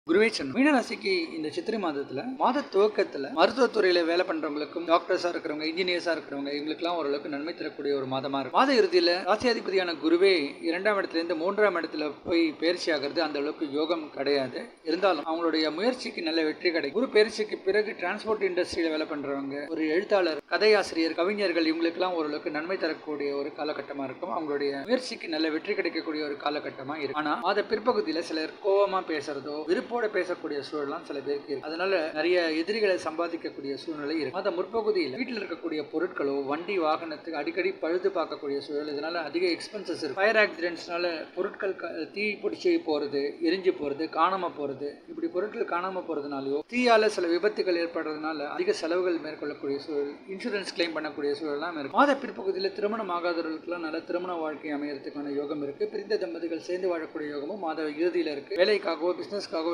குருவே சரணம். மீனராசிக்கு இந்த சித்திரை மாத துவக்கத்துல மருத்துவத்துறையில வேலை பண்றவங்களுக்கும், டாக்டர்ஸா இருக்கிறவங்க, இன்ஜினியர்ஸா இருக்கிறவங்க, இவங்களுக்குலாம் ஓரளவுக்கு நன்மை தரக்கூடிய ஒரு மாதமா இருக்கும். மாத இறுதியில ராசியாதிபதியான குருவே 2ஆம் இடத்திலிருந்து 3ஆம் இடத்துல போய் பயிற்சி ஆகிறது அந்த அளவுக்கு யோகம் கிடையாது. இருந்தாலும் அவங்களுடைய முயற்சிக்கு நல்ல வெற்றி கிடைக்கும். குரு பயிற்சிக்கு பிறகு டிரான்ஸ்போர்ட் இண்டஸ்ட்ரியில வேலை பண்றவங்க, ஒரு எழுத்தாளர், கதையாசிரியர், கவிஞர்கள், இவங்களுக்கெல்லாம் ஓரளவுக்கு நன்மை தரக்கூடிய ஒரு காலகட்டமா இருக்கும். அவங்களுடைய முயற்சிக்கு நல்ல வெற்றி கிடைக்கக்கூடிய ஒரு காலகட்டமா இருக்கும். ஆனா மாத பிற்பகுதியில சிலர் கோபமா பேசுறதோ, விருப்போட பேசக்கூடிய சூழலாம் சில பேருக்கு இருக்கு. அதனால நிறைய எதிரிகளை சம்பாதிக்கக்கூடிய சூழ்நிலை இருக்கு. மாத முற்பகுதியில் வீட்டில் இருக்கக்கூடிய பொருட்களோ, வண்டி வாகனத்துக்கு அடிக்கடி பழுது பார்க்கக்கூடிய சூழல். இதனால அதிக எக்ஸ்பென்சஸ் இருக்கு. ஃபயர் ஆக்சிடென்ட்ஸ்னால பொருட்கள் தீ பிடிச்சி போறது, எரிஞ்சு போறது, காணாம போறது, இப்படி பொருட்கள் காணாம போறதுனாலயோ, தீயால சில விபத்துகள் ஏற்படுறதுனால அதிக செலவுகள் மேற்கொள்ளக்கூடிய சூழல், இன்சூரன்ஸ் கிளைம் பண்ணக்கூடிய சூழலாம் இருக்கு. மாத பிற்பகுதியில் திருமணம் ஆகாதவர்களுக்கெல்லாம் நல்ல திருமண வாழ்க்கை அமையறதுக்கான யோகம் இருக்கு. பிரிந்த தம்பதிகள் சேர்ந்து வாழக்கூடிய யோகமும் மாத இறுதியில இருக்கு. வேலைக்காகவோ, பிசினஸ்க்காகவோ